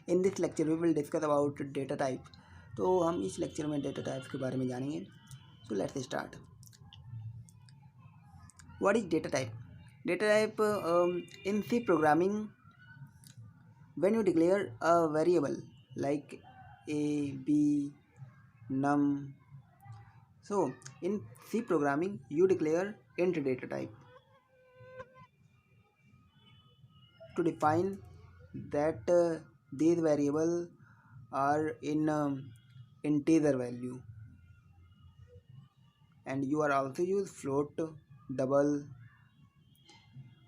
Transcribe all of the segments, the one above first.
In this lecture we will discuss about data type. तो हम इस लेक्चर में डेटा टाइप्स के बारे में जानेंगे। So let's start. What is data type? Data type in C programming, when you declare a variable like a, b, num. So in C programming you declare int data type to define that these variables are in integer value, and you are also use float, double,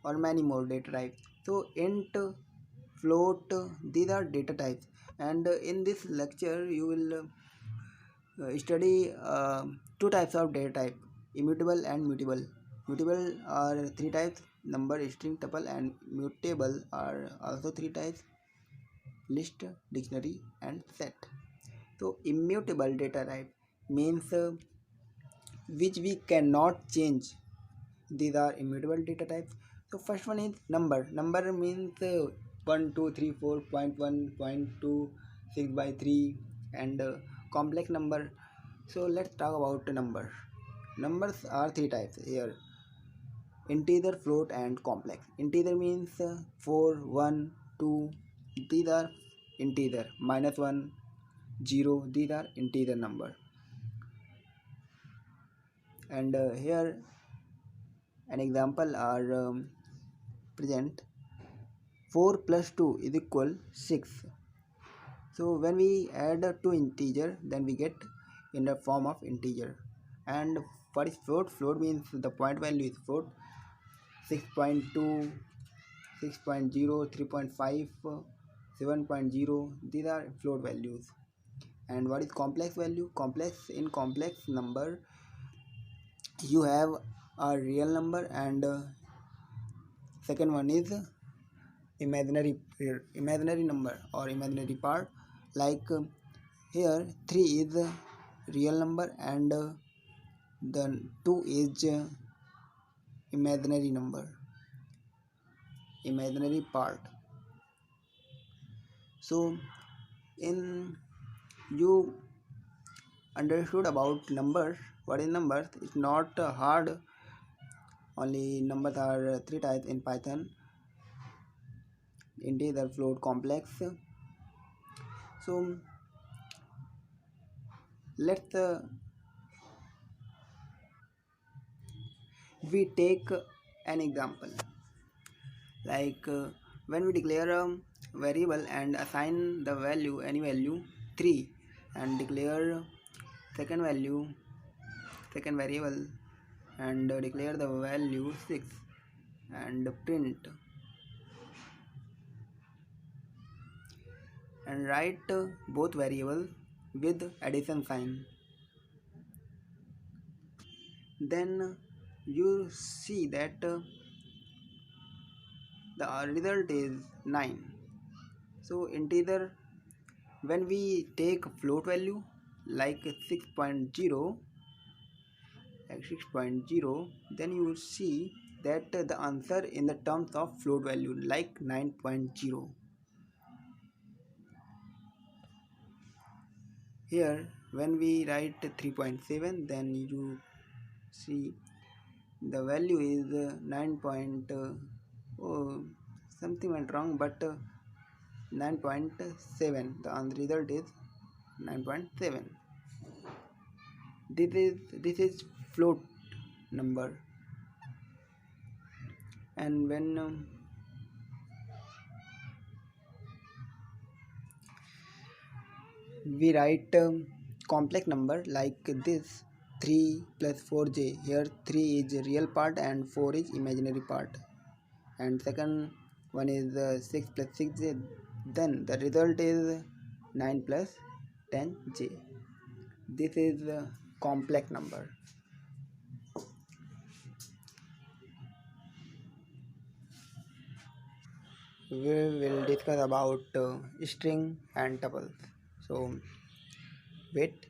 or many more data types. So int, float, these are data types, and in this lecture you will study two types of data type: immutable and mutable. Mutable are three types: number, string, tuple, and mutable are also three types: list, dictionary, and set. So immutable data type means which we cannot change. These are immutable data types. So first one is number. Number means 1 2 3 4.1 0.2 6 by 3, and complex number. So let's talk about number. Numbers are three types here: integer, float, and complex. Integer means 4 1 2, these are integer. -1 0, these are integer number. And here an example are present. 4 plus 2 is equal 6. So when we add two integer, then we get in the form of integer. And what is float? Float means the point value is float: 6.2, 6.0, 3.5, 7.0, these are float values. And what is complex value? Complex, in complex number you have a real number, and second one is imaginary number or imaginary part. Like here 3 is real number, and the 2 is imaginary number, imaginary part. So in you understood about numbers. What is numbers? It's not hard. Only numbers are three types in Python: integer, float, complex. So let's we take an example. Like when we declare a variable and assign the value, any value 3, and declare second value, second variable, and declare the value 6, and print and write both variables with addition sign, then you see that the result is 9. So integer, when we take float value like 6.0, then you see that the answer in the terms of float value like 9.0. Here when we write 3.7, then you see the value is 9. Oh, something went wrong, but 9.7, the result is 9.7. This is float number. And when we write complex number like this: 3 plus 4j, here 3 is real part and 4 is imaginary part, and second one is 6 plus 6j, then the result is 9 plus 10j. This is complex number. We will discuss about string and tuples. So wait.